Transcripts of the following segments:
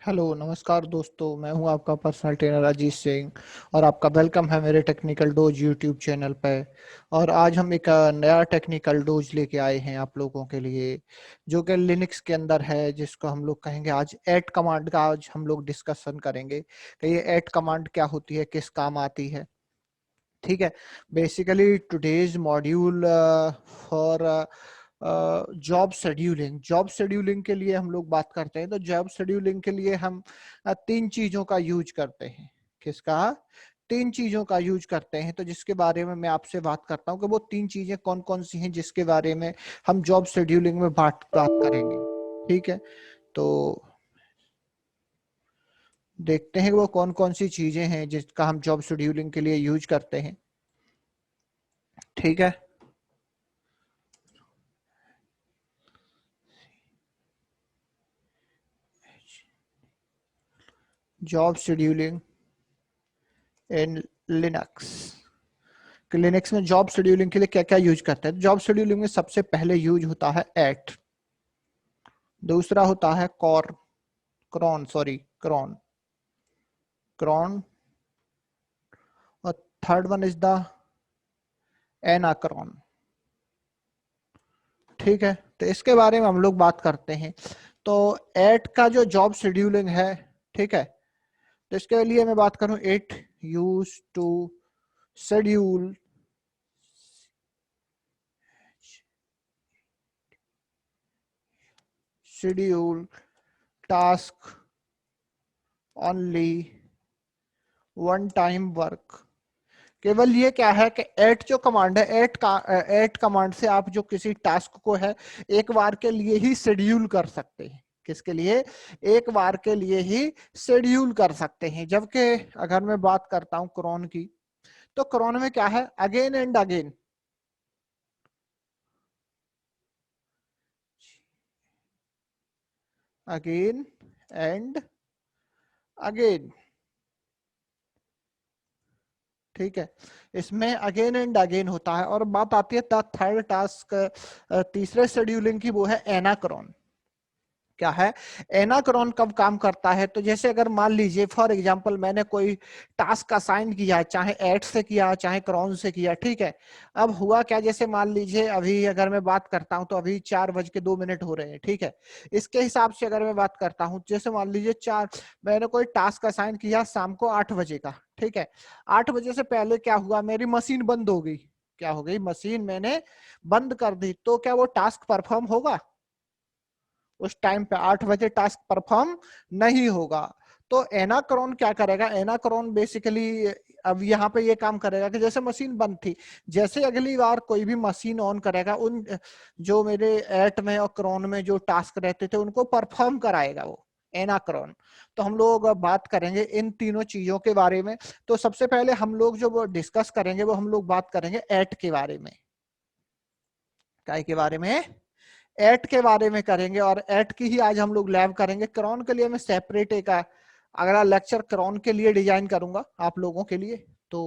Hello नमस्कार दोस्तों, मैं हूं आपका पर्सनल ट्रेनर अजीत सिंह और आपका वेलकम है मेरे टेक्निकल डोज यूट्यूब चैनल पे। और आज हम एक नया टेक्निकल डोज लेके आए हैं आप लोगों के लिए, जो कि लिनक्स के अंदर है, जिसको हम लोग कहेंगे आज ऐट कमांड का आज हम लोग डिस्कशन करेंगे कि ये ऐट कमांड क्या होती है, किस काम आती है। ठीक है। Basically today's module for job scheduling के लिए हम लोग बात करते हैं। तो जॉब शेड्यूलिंग के लिए हम तीन चीजों का यूज करते हैं। किसका? तीन चीजों का यूज करते हैं। तो जिसके बारे में मैं आपसे बात करता हूँ कि वो तीन चीजें कौन कौन सी हैं जिसके बारे में हम जॉब शेड्यूलिंग में बात करेंगे। ठीक है। तो देखते हैं कि वो कौन कौन सी चीजें हैं जिसका हम जॉब शेड्यूलिंग के लिए यूज करते हैं। ठीक है। Job scheduling in Linux. Linux में जॉब शेड्यूलिंग के लिए क्या क्या यूज करते हैं? जॉब शेड्यूलिंग में सबसे पहले यूज होता है एट, दूसरा होता है क्रॉन क्रॉन, और थर्ड वन इज द एनाक्रॉन। ठीक है। तो इसके बारे में हम लोग बात करते हैं। तो एट का जो जॉब शेड्यूलिंग है, ठीक है, तो इसके लिए मैं बात करूं, it use to schedule schedule task only one time work. केवल ये क्या है कि एट जो कमांड है, एट कमांड से आप जो किसी टास्क को है एक बार के लिए ही शेड्यूल कर सकते हैं। किसके लिए? एक बार के लिए ही शेड्यूल कर सकते हैं। जबकि अगर मैं बात करता हूं क्रॉन की, तो क्रॉन में क्या है? Again and again, again and again. ठीक है। इसमें अगेन एंड अगेन होता है। और बात आती है थर्ड टास्क, तीसरे शेड्यूलिंग की, वो है एनाक्रॉन। क्या है? एनाक्रॉन कब काम करता है? तो जैसे अगर मान लीजिए फॉर एग्जांपल मैंने कोई टास्क असाइन किया, चाहे ऐड से किया चाहे क्रॉन से किया, ठीक है। अब हुआ क्या, जैसे मान लीजिए अभी अगर मैं बात करता हूं तो अभी 4:02 हो रहे हैं, ठीक है। इसके हिसाब से अगर मैं बात करता हूं, जैसे मान लीजिए मैंने कोई टास्क असाइन किया शाम को 8 बजे का, ठीक है। 8 बजे से पहले क्या हुआ, मेरी मशीन बंद हो गई। क्या हो गई? मशीन मैंने बंद कर दी। तो क्या वो टास्क परफॉर्म होगा? उस टाइम पे 8 बजे टास्क परफॉर्म नहीं होगा। तो एनाक्रॉन क्या करेगा? एनाक्रॉन बेसिकली अब यहाँ पे ये काम करेगा कि जैसे मशीन बंद थी, जैसे अगली बार कोई भी मशीन ऑन करेगा, उन जो मेरे एट में और क्रॉन में जो टास्क रहते थे उनको परफॉर्म कराएगा वो एनाक्रॉन। तो हम लोग बात करेंगे इन तीनों चीजों के बारे में। तो सबसे पहले हम लोग जो वो डिस्कस करेंगे, वो हम लोग बात करेंगे एट के बारे में। काय के बारे में? एट के बारे में करेंगे। और एट की ही आज हम लोग लैब करेंगे। क्रॉन के लिए मैं सेपरेट एक अगला लेक्चर क्रॉन के लिए डिजाइन करूंगा आप लोगों के लिए। तो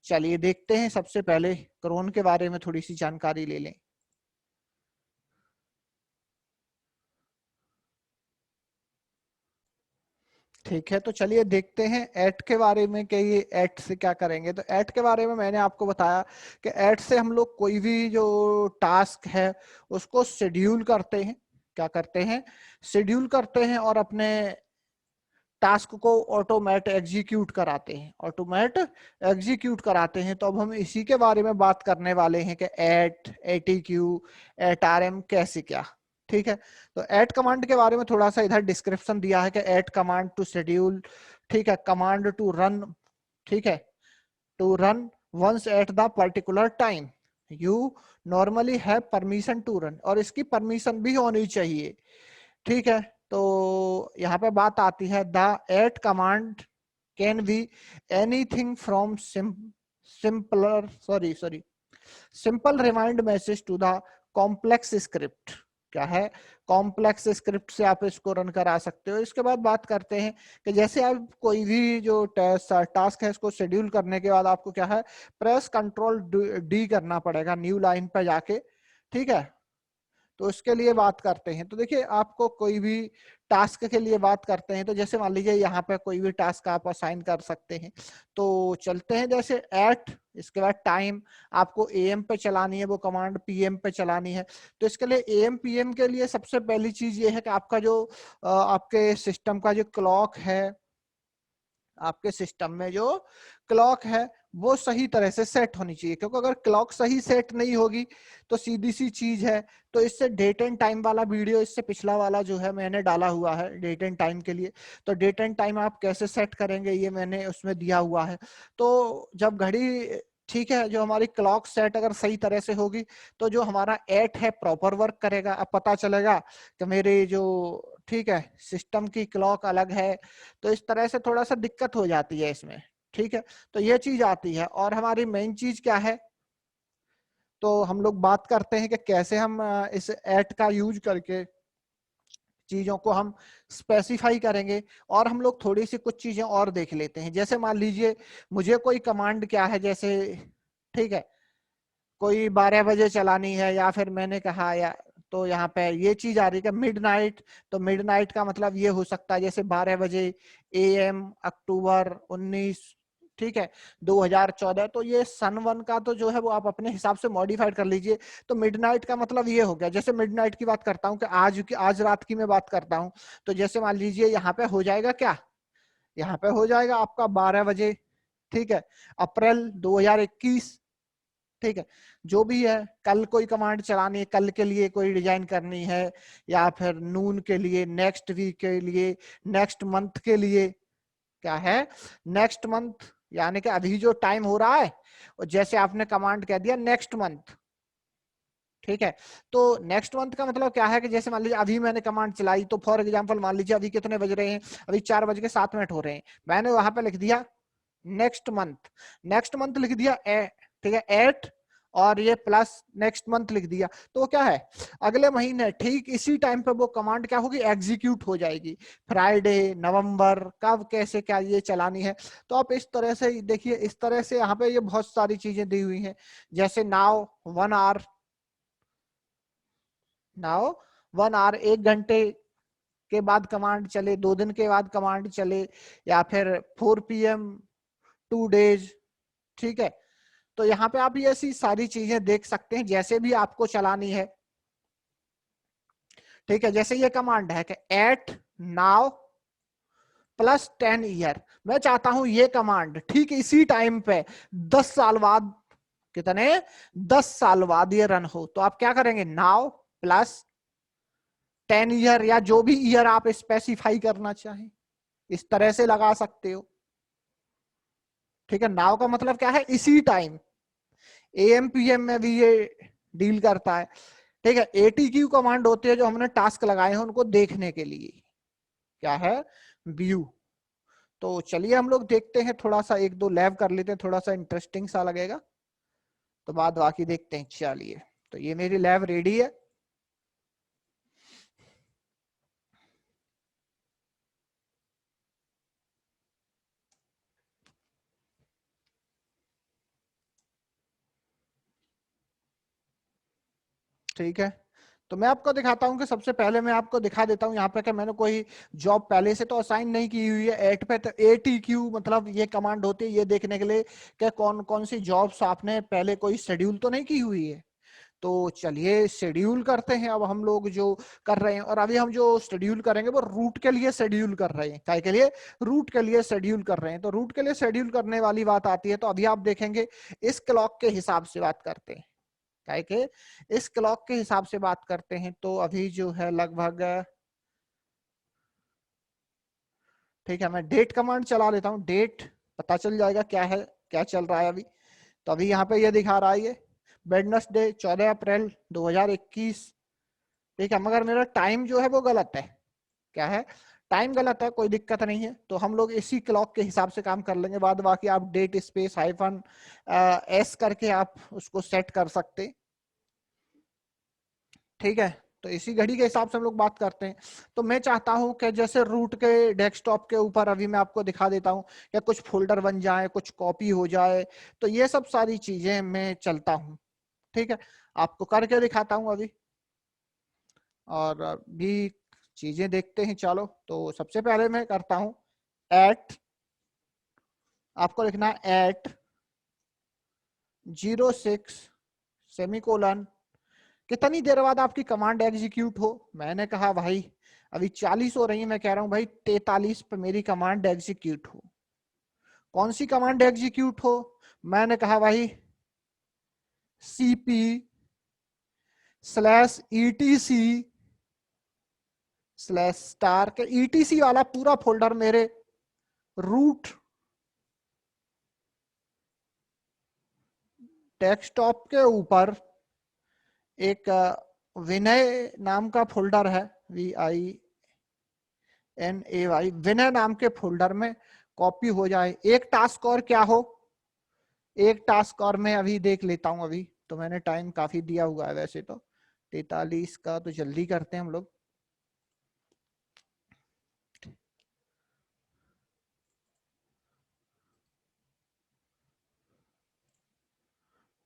चलिए देखते हैं, सबसे पहले क्रॉन के बारे में थोड़ी सी जानकारी ले लें। ठीक है। तो चलिए देखते हैं एट के बारे में कि ये एट से क्या करेंगे। तो एट के बारे में मैंने आपको बताया कि एट से हम लोग कोई भी जो टास्क है उसको शेड्यूल करते हैं। क्या करते हैं? शेड्यूल करते हैं और अपने टास्क को ऑटोमेट एग्जीक्यूट कराते हैं। तो अब हम इसी के बारे में बात करने वाले हैं कि एट, एटीक्यू, एट आरएम कैसे क्या। ठीक है। तो एट कमांड के बारे में थोड़ा सा इधर डिस्क्रिप्शन दिया है कि एट कमांड टू शेड्यूल, ठीक है, कमांड टू रन, ठीक है, to run once at the particular time you normally have permission to run. और इसकी परमिशन भी होनी चाहिए। ठीक है। तो यहाँ पे बात आती है, the at command can be anything from simpler sorry simple remind message to the complex script. क्या है? कॉम्प्लेक्स स्क्रिप्ट से आप इसको रन करा सकते हो। इसके बाद बात करते हैं कि जैसे आप कोई भी जो टास्क है इसको शेड्यूल करने के बाद आपको क्या है, प्रेस कंट्रोल डी करना पड़ेगा न्यू लाइन पे जाके। ठीक है। तो इसके लिए बात करते हैं। तो देखिए, आपको कोई भी टास्क के लिए बात करते हैं तो जैसे मान लीजिए यहाँ पे कोई भी टास्क आप असाइन कर सकते हैं। तो चलते हैं जैसे एट, इसके बाद टाइम आपको एएम पे चलानी है वो कमांड, पीएम पे चलानी है। तो इसके लिए एएम पीएम के लिए सबसे पहली चीज ये है कि आपका जो आपके सिस्टम का जो क्लॉक है, आपके सिस्टम में जो क्लॉक है वो सही तरह से सेट होनी चाहिए, क्योंकि अगर क्लॉक सही सेट नहीं होगी तो सीधी सी चीज है। तो इससे डेट एंड टाइम वाला वीडियो, इससे पिछला वाला जो है मैंने डाला हुआ है डेट एंड टाइम के लिए। तो डेट एंड टाइम आप कैसे सेट करेंगे ये मैंने उसमें दिया हुआ है। तो जब घड़ी ठीक है, जो हमारी क्लॉक सेट अगर सही तरह से होगी तो जो हमारा एट है प्रॉपर वर्क करेगा। अब पता चलेगा कि मेरे जो ठीक है सिस्टम की क्लॉक अलग है, तो इस तरह से थोड़ा सा दिक्कत हो जाती है इसमें। ठीक है, तो ये चीज आती है। और हमारी मेन चीज क्या है, तो हम लोग बात करते हैं कि कैसे हम इस एट का यूज करके चीजों को हम स्पेसिफाई करेंगे। और हम लोग थोड़ी सी कुछ चीजें और देख लेते हैं। जैसे मान लीजिए मुझे कोई कमांड क्या है, जैसे ठीक है कोई 12 बजे चलानी है, या फिर मैंने कहा या तो यहाँ पे ये चीज आ रही है मिडनाइट। तो मिडनाइट का मतलब ये हो सकता है जैसे 12 बजे एएम अक्टूबर 19 ठीक है 2014। तो ये सन वन का तो जो है वो आप अपने हिसाब से मॉडिफाइड कर लीजिए। तो मिडनाइट का मतलब ये हो गया, जैसे मिडनाइट की बात करता हूँ कि आज रात की मैं बात करता हूँ। तो जैसे मान लीजिए यहाँ पे हो जाएगा क्या, यहाँ पे हो जाएगा आपका 12 बजे ठीक है अप्रैल 2021। ठीक है, जो भी है कल कोई कमांड चलानी है, कल के लिए कोई डिजाइन करनी है, या फिर नून के लिए, नेक्स्ट वीक के लिए, नेक्स्ट मंथ के लिए, क्या है नेक्स्ट मंथ, यानी कि अभी जो टाइम हो रहा है, और जैसे आपने कमांड कह दिया नेक्स्ट मंथ। ठीक है, तो नेक्स्ट मंथ का मतलब क्या है कि जैसे मान लीजिए अभी मैंने कमांड चलाई, तो फॉर एग्जांपल मान लीजिए अभी कितने बज रहे हैं, अभी 4:07 हो रहे हैं। मैंने वहां पे लिख दिया नेक्स्ट मंथ, नेक्स्ट मंथ लिख दिया ठीक है एट, और ये प्लस नेक्स्ट मंथ लिख दिया। तो वो क्या है अगले महीने ठीक इसी टाइम पे वो कमांड क्या होगी एग्जीक्यूट हो जाएगी। फ्राइडे, नवंबर, कब, कैसे, क्या ये चलानी है। तो आप इस तरह से देखिए, इस तरह से यहाँ पे ये बहुत सारी चीजें दी हुई हैं। जैसे नाउ 1 आवर, नाउ 1 आवर 1 घंटे के बाद कमांड चले, 2 दिन के बाद कमांड चले, या फिर 4 PM 2 डेज। ठीक है, तो यहाँ पे आप ये ऐसी सारी चीजें देख सकते हैं जैसे भी आपको चलानी है। ठीक है, जैसे ये कमांड है कि एट नाउ प्लस 10 ईयर, मैं चाहता हूं ये कमांड ठीक इसी टाइम पे 10 साल बाद, कितने 10 साल बाद ये रन हो। तो आप क्या करेंगे नाउ प्लस 10 ईयर, या जो भी ईयर आप स्पेसिफाई करना चाहें इस तरह से लगा सकते हो। ठीक है, नाउ का मतलब क्या है इसी टाइम, एएम पीएम में भी ये डील करता है। ठीक है, एटीक्यू कमांड होती है जो हमने टास्क लगाए हैं उनको देखने के लिए, क्या है व्यू। तो चलिए हम लोग देखते हैं, थोड़ा सा 1-2 लैब कर लेते हैं, थोड़ा सा इंटरेस्टिंग सा लगेगा, तो बाद बाकी देखते हैं। चलिए, तो ये मेरी लैब रेडी है। ठीक है, तो मैं आपको दिखाता हूं कि सबसे पहले मैं आपको दिखा देता हूं यहाँ पे कि मैंने कोई जॉब पहले से तो असाइन नहीं की हुई है एट पे। तो एटीक्यू मतलब ये कमांड होती है ये देखने के लिए कि कौन कौन सी जॉब्स आपने पहले कोई शेड्यूल तो नहीं की हुई है। तो चलिए शेड्यूल करते हैं अब हम लोग जो कर रहे हैं। और अभी हम जो शेड्यूल करेंगे वो रूट के लिए शेड्यूल कर रहे हैं। काय के लिए? रूट के लिए शेड्यूल कर रहे हैं। तो रूट के लिए शेड्यूल करने वाली बात आती है, तो अभी आप देखेंगे इस क्लॉक के हिसाब से बात करते हैं। काय के इस क्लॉक के हिसाब से बात करते हैं। तो अभी जो है लगभग ठीक है, मैं डेट कमांड चला लेता हूं, डेट पता चल जाएगा क्या है, क्या चल रहा है अभी। तो अभी यहाँ पे ये दिखा रहा है ये वेडनेसडे 14 अप्रैल 2021। ठीक है, मगर मेरा टाइम जो है वो गलत है। क्या है? टाइम गलत है, कोई दिक्कत नहीं है। तो हम लोग इसी क्लॉक के हिसाब से काम कर लेंगे। बाद बाकी आप डेट स्पेस हाइफन एस करके आप उसको सेट कर सकते। ठीक है, तो इसी घड़ी के हिसाब से हम लोग बात करते हैं। तो मैं चाहता हूं कि जैसे रूट के डेस्कटॉप के ऊपर अभी मैं आपको दिखा देता हूं कि कुछ फोल्डर बन जाए, कुछ कॉपी हो जाए, तो ये सब सारी चीजें मैं चलता हूं। ठीक है, आपको करके दिखाता हूं अभी। और भी चीजें देखते हैं। चलो तो सबसे पहले मैं करता हूं एट, आपको लिखना है एट 06 सेमीकोलन, कितनी देर बाद आपकी कमांड एग्जीक्यूट हो। मैंने कहा भाई अभी 40 हो रही है, मैं कह रहा हूं भाई 43 पे मेरी कमांड एग्जीक्यूट हो। कौन सी कमांड एग्जीक्यूट हो, मैंने कहा भाई cp /etc /star के etc वाला पूरा फोल्डर मेरे रूट डेस्कटॉप के ऊपर एक विनय नाम का फोल्डर है, VINAY, विनय नाम के फोल्डर में कॉपी हो जाए। एक टास्क और क्या हो, एक टास्क और मैं अभी देख लेता हूं। अभी तो मैंने टाइम काफी दिया हुआ है वैसे तो, 43 का तो जल्दी करते हैं हम लोग।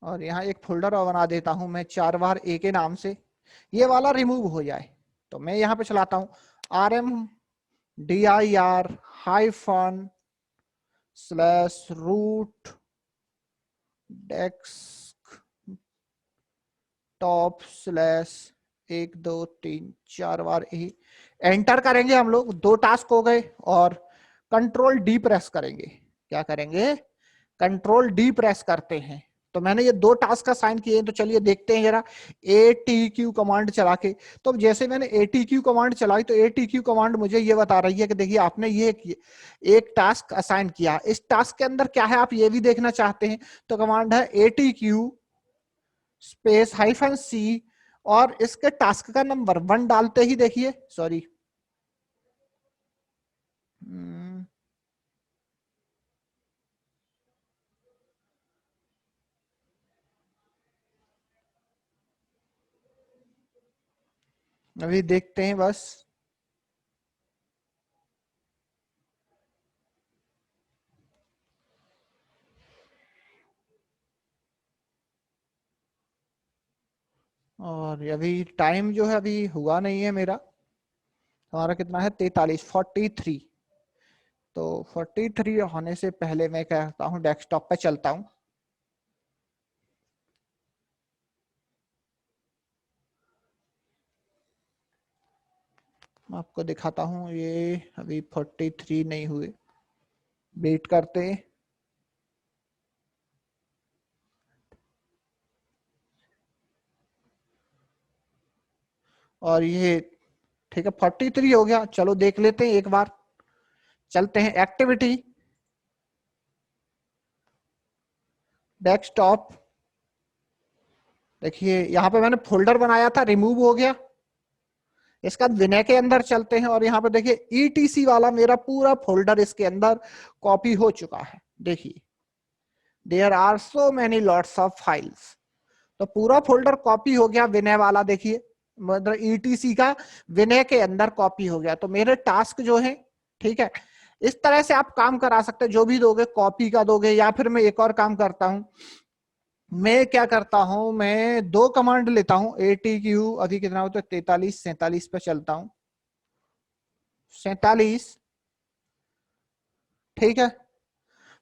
और यहाँ एक फोल्डर और बना देता हूं मैं 4 बार ए के नाम से, ये वाला रिमूव हो जाए। तो मैं यहाँ पे चलाता हूँ RMDIR-root डेस्कटॉप /1 2 3 4 बार ए, एंटर करेंगे हम लोग। 2 टास्क हो गए और कंट्रोल डी प्रेस करेंगे। क्या करेंगे, कंट्रोल डी प्रेस करते हैं। तो मैंने ये 2 टास्क असाइन किए हैं, तो चलिए देखते हैं जरा ATQ कमांड चला के। तो जैसे मैंने ATQ कमांड चलाई तो ATQ कमांड मुझे ये बता रही है कि देखिए आपने ये एक टास्क असाइन किया, इस टास्क के अंदर क्या है आप ये भी देखना चाहते हैं। तो कमांड है ATQ -C और इसके टास्क का नंबर 1 डालते ही देखिए, सॉरी अभी देखते हैं बस। और अभी टाइम जो है अभी हुआ नहीं है मेरा, हमारा कितना है 43 तो 43 होने से पहले मैं कहता हूँ डेस्कटॉप पे चलता हूँ। आपको दिखाता हूँ, ये अभी 43 नहीं हुए, वेट करते हैं। और ये ठीक है 43 हो गया। चलो देख लेते हैं एक बार, चलते हैं एक्टिविटी डेस्कटॉप। देखिए यहाँ पे मैंने फोल्डर बनाया था, रिमूव हो गया। इसका विनय के अंदर चलते हैं और यहाँ पे देखिए ETC वाला मेरा पूरा फोल्डर इसके अंदर कॉपी हो चुका है। देखिए there are so many lots of files, तो पूरा फोल्डर कॉपी हो गया विनय वाला। देखिए मतलब ETC का विनय के अंदर कॉपी हो गया। तो मेरे टास्क जो है, ठीक है, इस तरह से आप काम करा सकते हैं। जो भी दोगे कॉपी का दोगे, या फिर मैं एक और काम करता हूं, मैं क्या करता हूं, मैं 2 कमांड लेता हूं। ATQ अभी कितना होता है 43 47 पे चलता हूं, 47, ठीक है।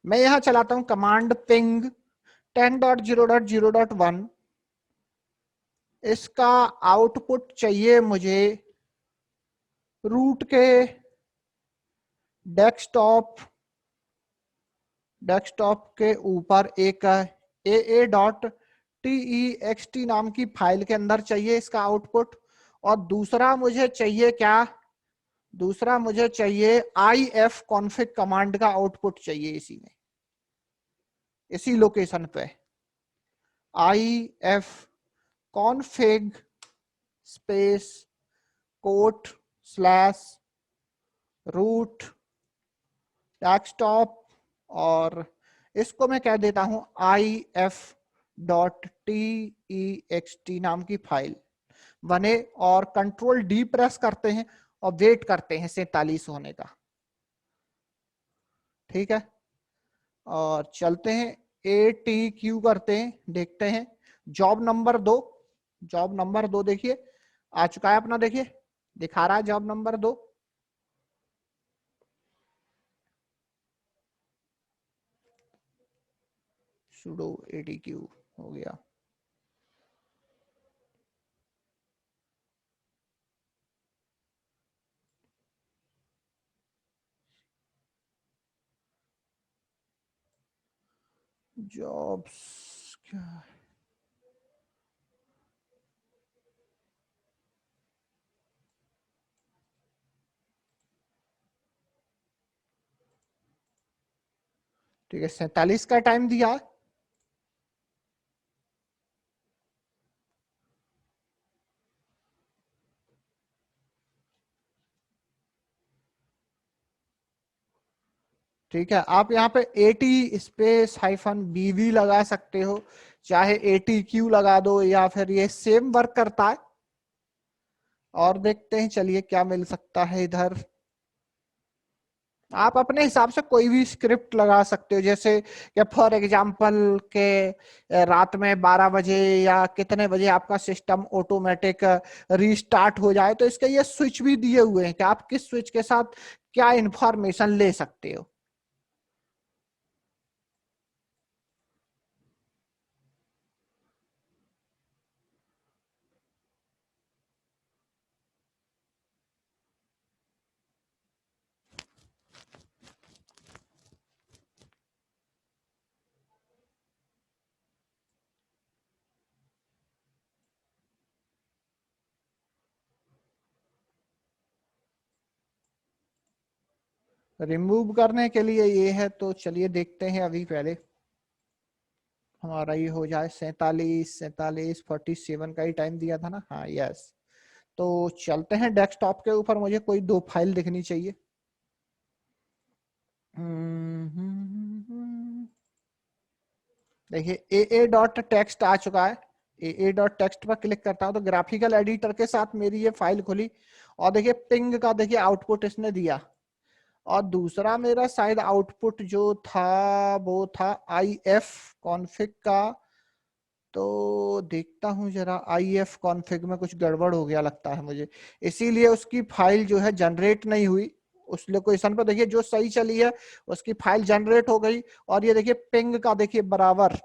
मैं यहां चलाता हूं कमांड पिंग 10.0.0.1, इसका आउटपुट चाहिए मुझे रूट के डेस्कटॉप के ऊपर एक AA.TEXT नाम की फाइल के अंदर चाहिए इसका आउटपुट। और दूसरा मुझे चाहिए क्या, दूसरा मुझे चाहिए ifconfig कमांड का आउटपुट चाहिए इसी में, इसी लोकेशन पे ifconfig स्पेस /root डेस्कटॉप, और इसको मैं कह देता हूं if.text नाम की फाइल बने। और कंट्रोल डी प्रेस करते हैं और वेट करते हैं 47 होने का, ठीक है। और चलते हैं ATQ करते हैं, देखते हैं जॉब नंबर 2, जॉब नंबर 2 देखिए आ चुका है अपना। देखिए दिखा रहा है जॉब नंबर 2। sudo adq हो गया। जॉब्स क्या है? ठीक है, 47 का टाइम दिया है। ठीक है, आप यहाँ पे AT स्पेस -BV लगा सकते हो, चाहे ATQ लगा दो, या फिर ये सेम वर्क करता है। और देखते हैं, चलिए क्या मिल सकता है इधर। आप अपने हिसाब से कोई भी स्क्रिप्ट लगा सकते हो, जैसे कि फॉर एग्जांपल के रात में 12 बजे या कितने बजे आपका सिस्टम ऑटोमेटिक रीस्टार्ट हो जाए। तो इसके ये स्विच भी दिए हुए हैं कि आप किस स्विच के साथ क्या इंफॉर्मेशन ले सकते हो। रिमूव करने के लिए ये है, तो चलिए देखते हैं अभी पहले हमारा ये हो जाए। 47 का ही टाइम दिया था ना, हाँ यस। तो चलते हैं डेस्कटॉप के ऊपर, मुझे कोई 2 फाइल दिखनी चाहिए। देखिए AA.txt आ चुका है। AA.txt पर क्लिक करता हूं तो ग्राफिकल एडिटर के साथ मेरी ये फाइल खुली। और देखिए पिंग का देखिए आउटपुट इसने दिया। और दूसरा मेरा शायद आउटपुट जो था वो था IF कॉन्फ़िग का। तो देखता हूँ जरा, IF कॉन्फ़िग में कुछ गड़बड़ हो गया लगता है मुझे, इसीलिए उसकी फाइल जो है जनरेट नहीं हुई। उस लोकेशन पर देखिए जो सही चली है उसकी फाइल जनरेट हो गई। और ये देखिए पिंग का देखिए बराबर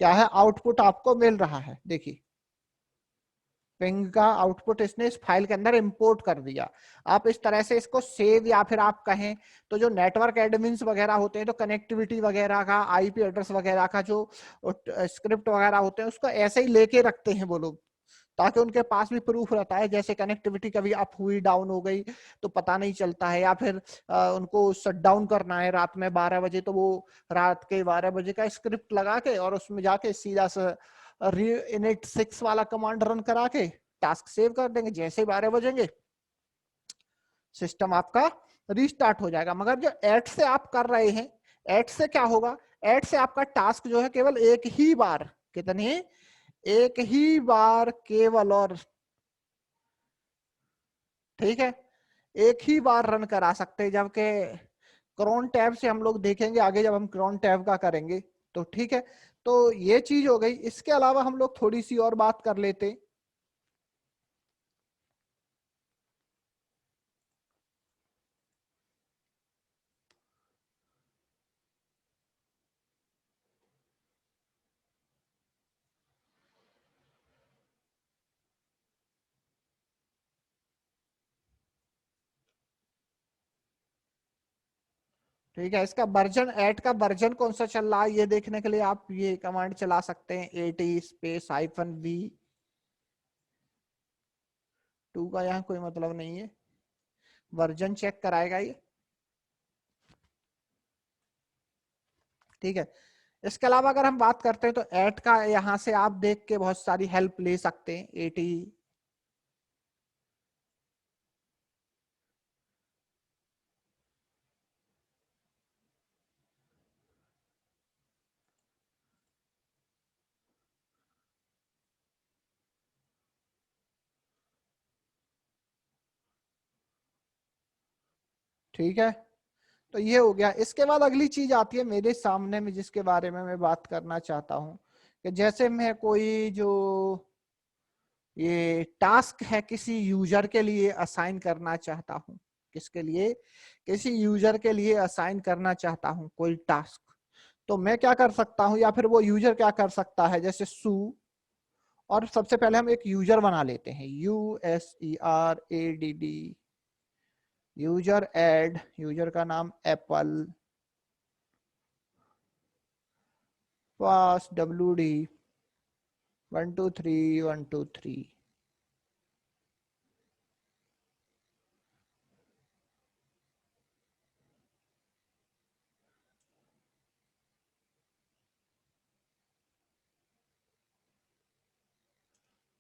क्या है, आउटपुट आपको मिल रहा है। देखिए पिंग का आउटपुट इसने इस फाइल के अंदर इंपोर्ट कर दिया। आप इस तरह से इसको सेव, या फिर आप कहें तो जो नेटवर्क एडमिन्स वगैरह होते हैं तो कनेक्टिविटी वगैरह का, IP एड्रेस वगैरह का जो स्क्रिप्ट वगैरह होते हैं उसको ऐसे ही लेके रखते हैं वो लोग, ताकि उनके पास भी प्रूफ रहता है। जैसे कनेक्टिविटी कभी अप हुई डाउन हो गई तो पता नहीं चलता है, या फिर उनको शट डाउन करना है रात में 12 बजे, तो वो रात के 12 बजे का स्क्रिप्ट लगा के और उसमें जाके सीधा सा init 6 वाला कमांड रन करा के टास्क सेव कर देंगे। जैसे 12 बजेंगे सिस्टम आपका रीस्टार्ट हो जाएगा। मगर जो एट से आप कर रहे हैं, एट से क्या होगा, एट से आपका टास्क जो है केवल एक ही बार, कितनी, एक ही बार केवल, और ठीक है, एक ही बार रन करा सकते हैं। जबकि क्रॉन टैब से हम लोग देखेंगे आगे जब हम क्रॉन टैब का करेंगे, तो ठीक है। तो ये चीज हो गई। इसके अलावा हम लोग थोड़ी सी और बात कर लेते। ठीक है, इसका वर्जन, ऐट का वर्जन कौन सा चल रहा है ये देखने के लिए आप ये कमांड चला सकते हैं, AT स्पेस -V। 2 का यहाँ कोई मतलब नहीं है, वर्जन चेक कराएगा ये। ठीक है, इसके अलावा अगर हम बात करते हैं तो ऐट का यहाँ से आप देख के बहुत सारी हेल्प ले सकते हैं। AT, ठीक है। तो ये हो गया। इसके बाद अगली चीज आती है मेरे सामने में, जिसके बारे में मैं बात करना चाहता हूँ कि जैसे मैं कोई जो ये टास्क है, किसी यूजर के लिए असाइन करना चाहता हूं, किसके लिए, किसी यूजर के लिए असाइन करना चाहता हूं कोई टास्क। तो मैं क्या कर सकता हूं या फिर वो यूजर क्या कर सकता है, जैसे सू, और सबसे पहले हम एक यूजर बना लेते हैं, USERADD, यूजर ऐड, यूजर का नाम एप्पल, पास WD 123 123।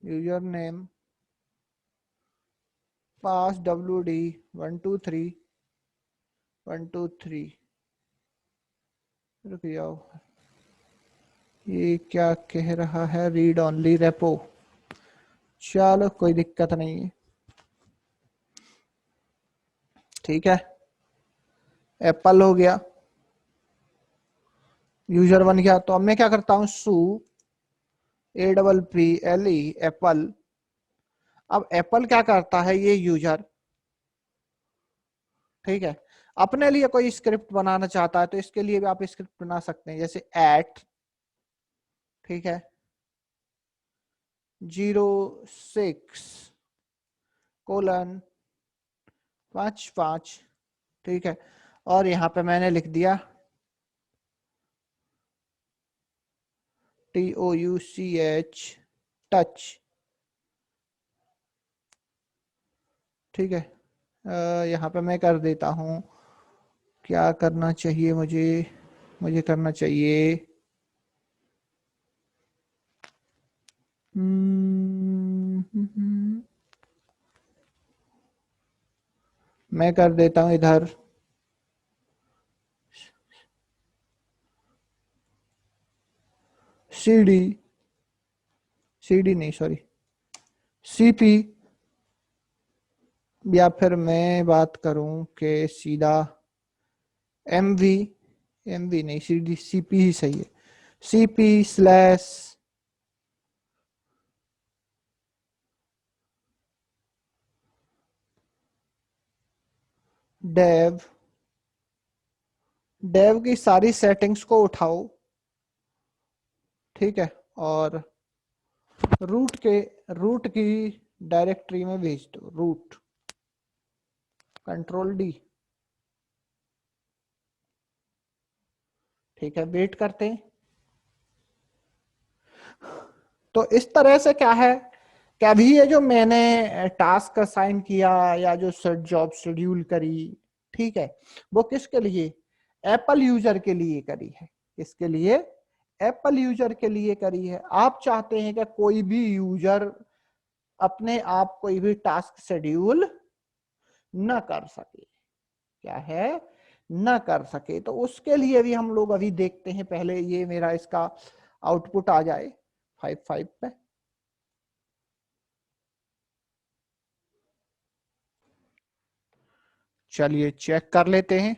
यूजर नेम पास WD 123 123। रुक जाओ, ये क्या कह रहा है, रीड ओनली रेपो। चलो कोई दिक्कत नहीं है, ठीक है, एप्पल हो गया, यूजर बन गया। तो अब मैं क्या करता हूं, सू APPLE एप्पल। अब एप्पल क्या करता है, ये यूजर, ठीक है, अपने लिए कोई स्क्रिप्ट बनाना चाहता है तो इसके लिए भी आप स्क्रिप्ट बना सकते हैं, जैसे ठीक है, 06:55, ठीक है, और यहां पे मैंने लिख दिया TOUCH, टच, ठीक है। यहाँ पे मैं कर देता हूँ, क्या करना चाहिए मुझे, मुझे करना चाहिए मैं कर देता हूँ इधर CD नहीं, सॉरी, CP, या फिर मैं बात करूं कि सीधा MV नहीं, CP ही सही है, CP/dev, डेव की सारी सेटिंग्स को उठाओ, ठीक है, और रूट की डायरेक्टरी में भेज दो, रूट, Ctrl+D, ठीक है, वेट करते हैं। तो इस तरह से क्या है कि अभी ये जो मैंने टास्क असाइन किया या जो जॉब शेड्यूल करी, ठीक है, वो किसके लिए, एप्पल यूजर के लिए करी है, किसके लिए, एप्पल यूजर के लिए करी है। आप चाहते हैं कि कोई भी यूजर अपने आप कोई भी टास्क शेड्यूल न कर सके, क्या है, न कर सके। तो उसके लिए भी हम लोग अभी देखते हैं, पहले ये मेरा इसका आउटपुट आ जाए 5 पे। चलिए चेक कर लेते हैं,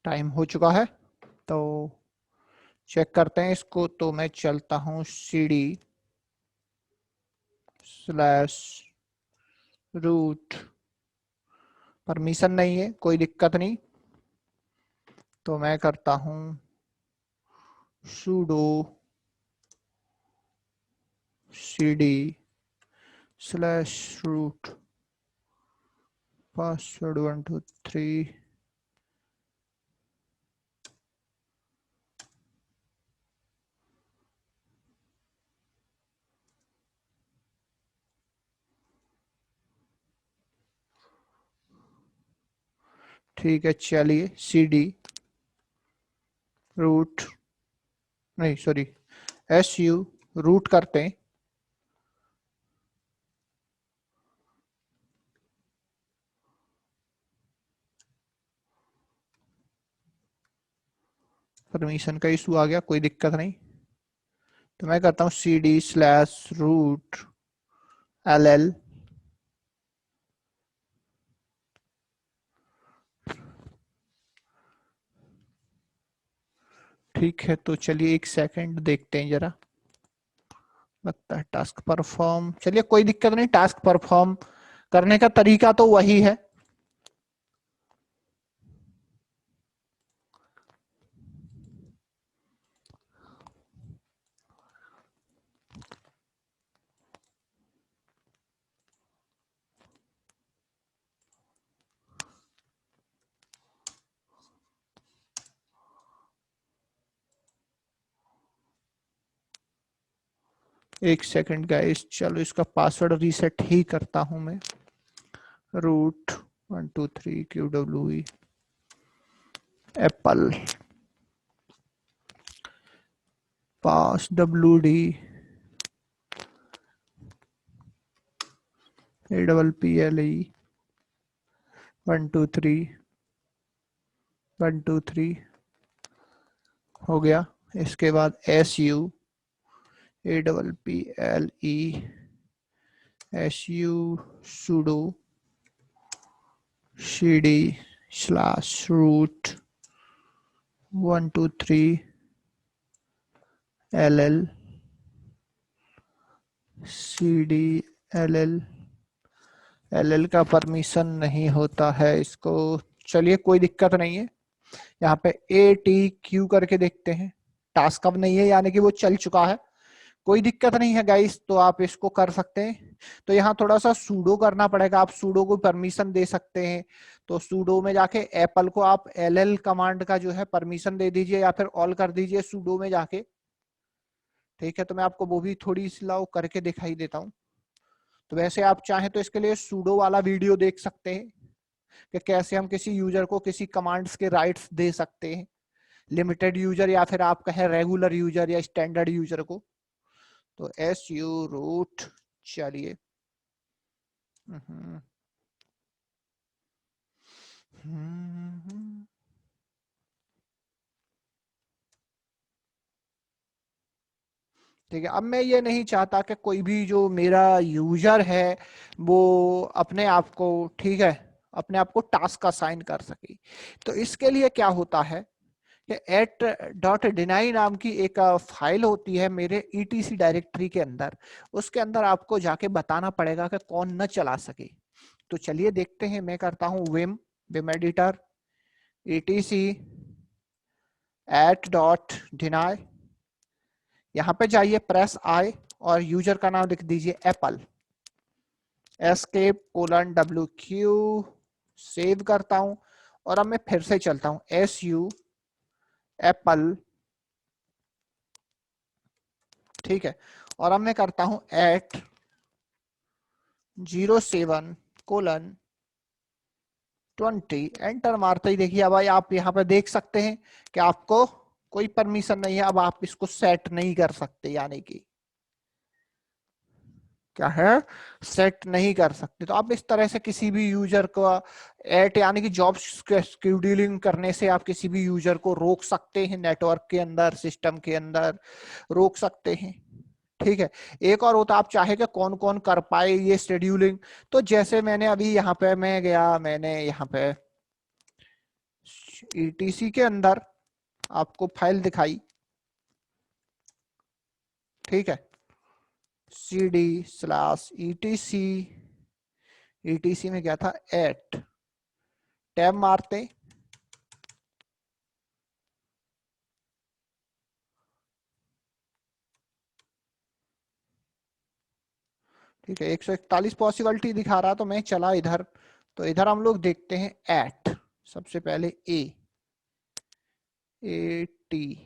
टाइम हो चुका है, तो चेक करते हैं इसको। तो मैं चलता हूं CD/रूट, परमिशन नहीं है, कोई दिक्कत नहीं, तो मैं करता हूं sudo CD/रूट, पासवर्ड 123, ठीक है। चलिए CD/रूट, नहीं सॉरी, SU रूट करते हैं, परमिशन का इशू आ गया, कोई दिक्कत नहीं, तो मैं करता हूँ CD/रूट LL, ठीक है, तो चलिए एक सेकंड देखते हैं जरा। लगता है टास्क परफॉर्म, चलिए कोई दिक्कत नहीं, टास्क परफॉर्म करने का तरीका तो वही है। एक सेकंड गाइस, चलो इसका पासवर्ड रीसेट ही करता हूं मैं। रूट 123 QWE एप्पल पास WD APPLE 123 हो गया। इसके बाद SU sudo cd/root 123 ll cd ll का परमिशन नहीं होता है इसको। चलिए कोई दिक्कत नहीं है, यहाँ पे ATQ करके देखते हैं। टास्क अब नहीं है, यानी कि वो चल चुका है। कोई दिक्कत नहीं है गाइस, तो आप इसको कर सकते हैं। तो यहाँ थोड़ा सा सूडो करना पड़ेगा, आप सूडो को परमिशन दे सकते हैं। तो सूडो में जाके एप्पल को आप LL कमांड का जो है परमिशन दे दीजिए, या फिर ऑल कर दीजिए सूडो में जाके। ठीक है, तो मैं आपको वो भी थोड़ी सी लाओ करके दिखाई देता हूँ। तो वैसे आप चाहें तो इसके लिए सूडो वाला वीडियो देख सकते हैं कि कैसे हम किसी यूजर को किसी कमांड्स के राइट्स दे सकते हैं, लिमिटेड यूजर या फिर आप कहें रेगुलर यूजर या स्टैंडर्ड यूजर को। तो SU रूट, चलिए ठीक है। अब मैं ये नहीं चाहता कि कोई भी जो मेरा यूजर है वो अपने आप को, ठीक है, अपने आप को टास्क असाइन कर सके। तो इसके लिए क्या होता है कि @.deny नाम की एक फाइल होती है मेरे ETC डायरेक्टरी के अंदर। उसके अंदर आपको जाके बताना पड़ेगा कि कौन न चला सके। तो चलिए देखते हैं, मैं करता हूं विम एडिटर ETC @.deny। यहाँ पे जाइए, प्रेस I और यूजर का नाम लिख दीजिए एप्पल, escape:\wq, सेव करता हूं। और अब मैं फिर से चलता हूं, SU एप्पल, ठीक है। और अब मैं करता हूं @07:20, एंटर मारते ही देखिए अब भाई आप यहाँ पे देख सकते हैं कि आपको कोई परमिशन नहीं है। अब आप इसको सेट नहीं कर सकते, यानी कि क्या है, सेट नहीं कर सकते। तो आप इस तरह से किसी भी यूजर को यानी कि जॉब शेड्यूलिंग करने से आप किसी भी यूजर को रोक सकते हैं, नेटवर्क के अंदर, सिस्टम के अंदर रोक सकते हैं। ठीक है। एक और होता, आप चाहे कि कौन कौन कर पाए ये शेड्यूलिंग। तो जैसे मैंने अभी यहाँ पे मैं गया, मैंने यहाँ पे ETC के अंदर आपको फाइल दिखाई, ठीक है, cd/etc, में क्या था, टैब मारते, ठीक है। 141 पॉसिबिलिटी दिखा रहा, तो मैं चला इधर। तो इधर हम लोग देखते हैं सबसे पहले AT,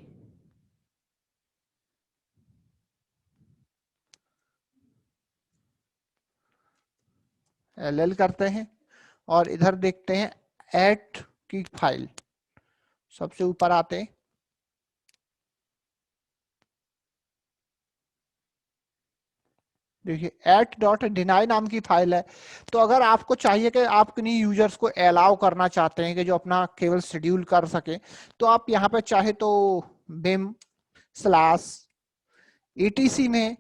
LL करते हैं और इधर देखते हैं की फाइल, सबसे ऊपर आते हैं। देखिए @.deny नाम की फाइल है। तो अगर आपको चाहिए कि आप किन्हीं यूजर्स को अलाउ करना चाहते हैं कि जो अपना केवल शेड्यूल कर सके, तो आप यहाँ पे चाहे तो bim/etc में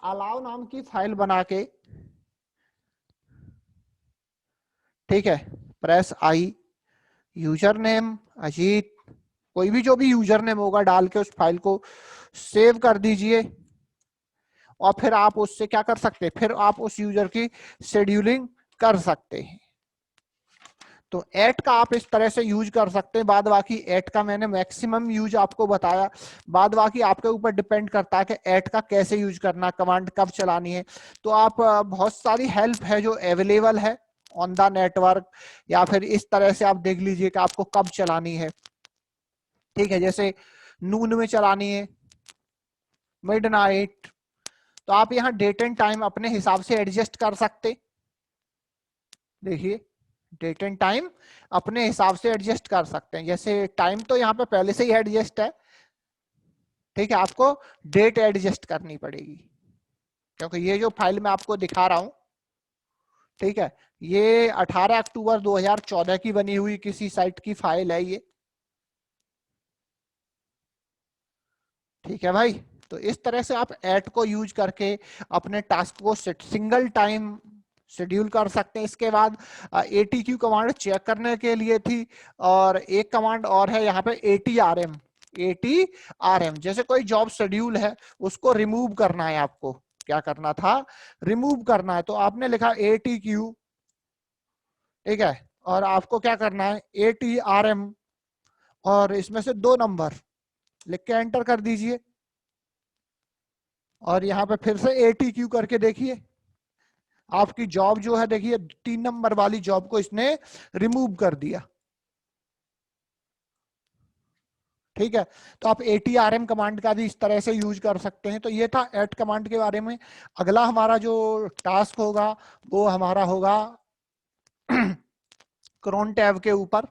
@allow नाम की फाइल बना के, ठीक है, प्रेस आई, यूजर नेम अजीत, कोई भी जो भी यूजर नेम होगा डाल के उस फाइल को सेव कर दीजिए। और फिर आप उससे क्या कर सकते हैं, फिर आप उस यूजर की शेड्यूलिंग कर सकते हैं। तो एट का आप इस तरह से यूज कर सकते हैं। बाद बाकी एट का मैंने मैक्सिमम यूज आपको बताया, बाद बाकी आपके ऊपर डिपेंड करता है कि एट का कैसे यूज करना, कमांड कब चलानी है। तो आप बहुत सारी हेल्प है जो अवेलेबल है ऑन द नेटवर्क, या फिर इस तरह से आप देख लीजिए कि आपको कब चलानी है। ठीक है, जैसे नून में चलानी है, मिडनाइट, तो आप यहाँ डेट एंड टाइम अपने हिसाब से एडजस्ट कर सकते। देखिए डेट एंड टाइम अपने हिसाब से एडजस्ट कर सकते हैं। जैसे टाइम तो यहाँ पे पहले से ही एडजस्ट है, ठीक है, आपको डेट एडजस्ट करनी पड़ेगी, क्योंकि ये जो फाइल मैं आपको दिखा रहा हूं, ठीक है, ये 18 अक्टूबर 2014 की बनी हुई किसी साइट की फाइल है ये। ठीक है भाई, तो इस तरह से आप ऐट को यूज करके अपने टास्क को सिंगल टाइम शेड्यूल कर सकते हैं। इसके बाद ATQ कमांड चेक करने के लिए थी, और एक कमांड और है यहाँ पे ATRM। ATRM जैसे कोई जॉब शेड्यूल है उसको रिमूव करना है, आपको क्या करना था, रिमूव करना है। तो आपने लिखा ATQ, ठीक है, और आपको क्या करना है ATRM, और इसमें से 2 नंबर लिख के एंटर कर दीजिए। और यहाँ पे फिर से ATQ करके देखिए, आपकी जॉब जो है, देखिए 3 नंबर वाली जॉब को इसने रिमूव कर दिया। ठीक है, तो आप ATRM कमांड का भी इस तरह से यूज कर सकते हैं। तो ये था एट कमांड के बारे में। अगला हमारा जो टास्क होगा वो हमारा होगा क्रोन टैब के ऊपर।